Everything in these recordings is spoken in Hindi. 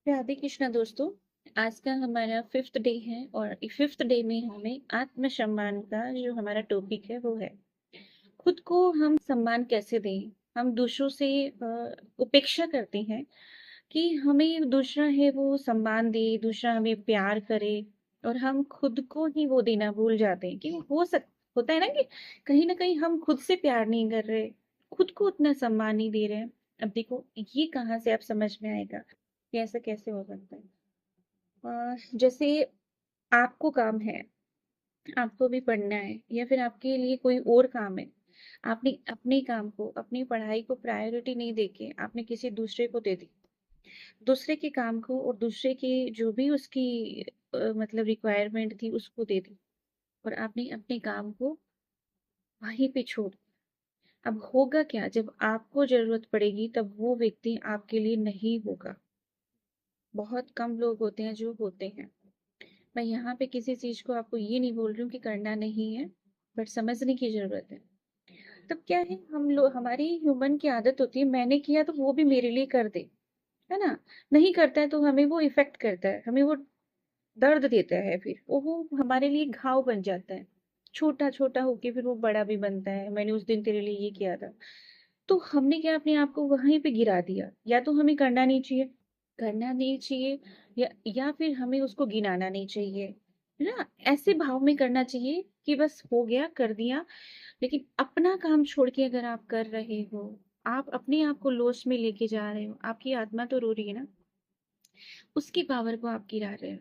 राधे कृष्णा दोस्तों। आज का हमारा फिफ्थ डे है और फिफ्थ डे में हमें आत्मसम्मान का जो हमारा टॉपिक है वो है खुद को हम सम्मान कैसे दें। हम दूसरों से उपेक्षा करते हैं कि हमें दूसरा है वो सम्मान दे, दूसरा हमें प्यार करे, और हम खुद को ही वो देना भूल जाते हैं कि होता है ना कि कहीं ना कहीं हम खुद से प्यार नहीं कर रहे, खुद को उतना सम्मान नहीं दे रहे हैं। अब देखो ये कहाँ से आप समझ में आएगा कि ऐसा कैसे हो सकता है। जैसे आपको काम है, आपको भी पढ़ना है या फिर आपके लिए कोई और काम है, आपने अपने काम को, अपनी पढ़ाई को प्रायोरिटी नहीं देके आपने किसी दूसरे को दे दी, दूसरे के काम को और दूसरे की जो भी उसकी मतलब रिक्वायरमेंट थी उसको दे दी, और आपने अपने काम को वहीं पे छोड़ दिया। अब होगा क्या, जब आपको जरूरत पड़ेगी तब वो व्यक्ति आपके लिए नहीं होगा। बहुत कम लोग होते हैं जो होते हैं। मैं यहाँ पे किसी चीज को आपको ये नहीं बोल रही हूँ कि करना नहीं है, बट समझने की जरूरत है। तब क्या है, हम लोग, हमारी ह्यूमन की आदत होती है मैंने किया तो वो भी मेरे लिए कर दे, है ना। नहीं करता है तो हमें वो इफेक्ट करता है, हमें वो दर्द देता है, फिर वो हमारे लिए घाव बन जाता है। छोटा छोटा होके फिर वो बड़ा भी बनता है, मैंने उस दिन तेरे लिए ये किया था। तो हमने क्या अपने आप को वहीं पे गिरा दिया। या तो हमें करना नहीं चाहिए, करना नहीं चाहिए, या फिर हमें उसको गिनाना नहीं चाहिए, है ना। ऐसे भाव में करना चाहिए कि बस हो गया, कर दिया। लेकिन अपना काम छोड़ के अगर आप कर रहे हो, आप अपने आप को लॉस में लेके जा रहे हो, आपकी आत्मा तो रो रही है ना, उसकी पावर को आप गिरा रहे हो।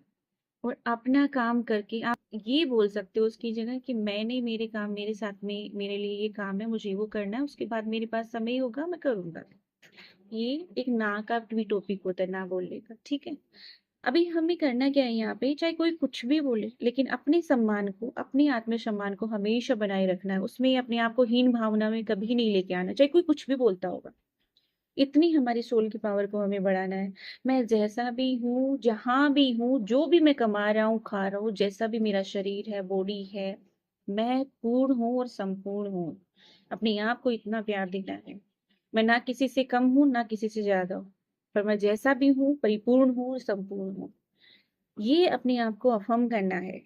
और अपना काम करके आप ये बोल सकते हो उसकी जगह कि मैंने, मेरे काम मेरे साथ में, मेरे लिए ये काम है, मुझे वो करना है, उसके बाद मेरे पास समय होगा मैं करूंगा। ये एक ना का भी टॉपिक होता है, ना बोलने का, ठीक है। अभी हमें करना क्या है यहाँ पे, चाहे कोई कुछ भी बोले लेकिन अपने सम्मान को, अपने आत्मसम्मान को हमेशा बनाए रखना है। उसमें अपने आप को हीन भावना में कभी नहीं लेके आना, चाहे कोई कुछ भी बोलता होगा। इतनी हमारी सोल की पावर को हमें बढ़ाना है। मैं जैसा भी हूँ, जहां भी हूँ, जो भी मैं कमा रहा हूँ, खा रहा हूँ, जैसा भी मेरा शरीर है, बॉडी है, मैं पूर्ण हूँ और संपूर्ण हूँ। अपने आप को इतना प्यार देना है। मैं ना किसी से कम हूँ ना किसी से ज्यादा हूँ, पर मैं जैसा भी हूँ परिपूर्ण हूँ और संपूर्ण हूँ। ये अपने आप को अफर्म करना है।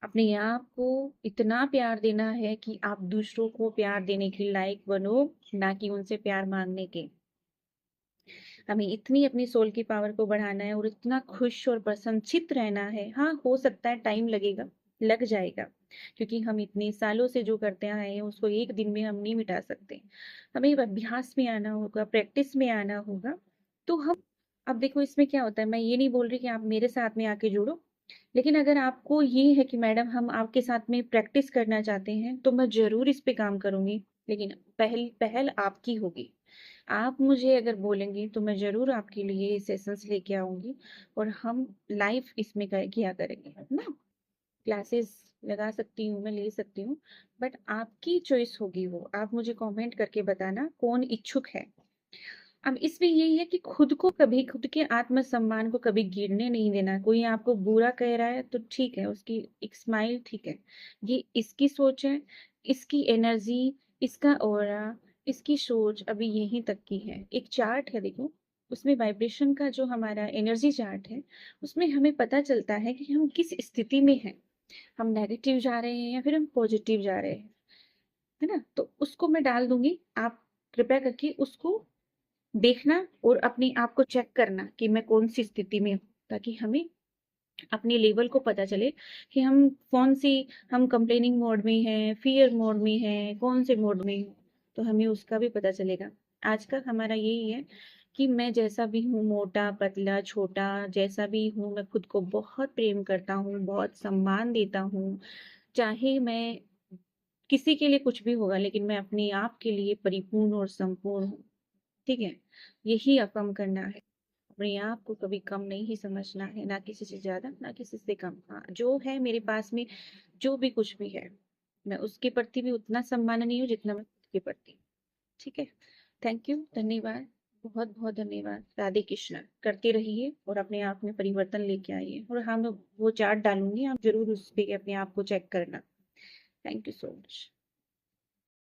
अपने आप को इतना प्यार देना है कि आप दूसरों को प्यार देने के लायक बनो, ना कि उनसे प्यार मांगने के। हमें इतनी अपनी सोल की पावर को बढ़ाना है और इतना खुश और प्रसन्नचित्त रहना है। हाँ, हो सकता है टाइम लगेगा, लग जाएगा, क्योंकि हम इतने सालों से जो करते आए हैं उसको एक दिन में हम नहीं मिटा सकते। हमें अभ्यास में आना होगा, प्रैक्टिस में आना होगा। तो हम, अब देखो इसमें क्या होता है, मैं ये नहीं बोल रही कि आप मेरे साथ में आके जुड़ो, लेकिन अगर आपको ये है कि मैडम हम आपके साथ में प्रैक्टिस करना चाहते हैं तो मैं जरूर इस पे काम करूंगी। लेकिन पहल पहल आपकी होगी। आप मुझे अगर बोलेंगे तो मैं जरूर आपके लिए सेशंस लेके आऊंगी, और हम लाइव इसमें किया करेंगे, है ना। क्लासेस लगा सकती हूँ, मैं ले सकती हूँ, बट आपकी चॉइस होगी। वो आप मुझे कमेंट करके बताना कौन इच्छुक है। अब इसमें यही है कि खुद को कभी, खुद के आत्मसम्मान को कभी गिरने नहीं देना। कोई आपको बुरा कह रहा है तो ठीक है, उसकी एक स्माइल, ठीक है, ये इसकी सोच है, इसकी एनर्जी, इसका ऑरा, इसकी सोच अभी यहीं तक की है। एक चार्ट है देखो, उसमें वाइब्रेशन का जो हमारा एनर्जी चार्ट है, उसमें हमें पता चलता है कि हम किस स्थिति में हैं। हम नेगेटिव जा रहे हैं या फिर हम पॉजिटिव जा रहे हैं, है ना। तो उसको मैं डाल दूंगी, आप कृपया करके उसको देखना और अपने आप को चेक करना कि मैं कौन सी स्थिति में हूँ, ताकि हमें अपने लेवल को पता चले कि हम कौन सी, हम कंप्लेनिंग मोड में हैं, फियर मोड में हैं, कौन से मोड में हैं। तो हमें उसका भी पता चलेगा। आज का हमारा यही है कि मैं जैसा भी हूँ, मोटा पतला छोटा, जैसा भी हूँ, मैं खुद को बहुत प्रेम करता हूँ, बहुत सम्मान देता हूँ। चाहे मैं, किसी के लिए कुछ भी होगा लेकिन मैं अपने आप के लिए परिपूर्ण और संपूर्ण हूँ, ठीक है। यही अफर्म करना है। अपने आप को कभी कम नहीं समझना है, ना किसी से ज्यादा ना किसी से कम। हाँ, जो है मेरे पास में, जो भी कुछ भी है, मैं उसके प्रति भी उतना सम्माननीय हूँ जितना मैं खुद के प्रति। ठीक है। थैंक यू, धन्यवाद, बहुत बहुत धन्यवाद। राधे कृष्ण। करते रहिए और अपने आप में परिवर्तन लेके आइए। और हाँ, मैं वो चार्ट डालूंगी, आप जरूर उस पे अपने आप को चेक करना। Thank you so much.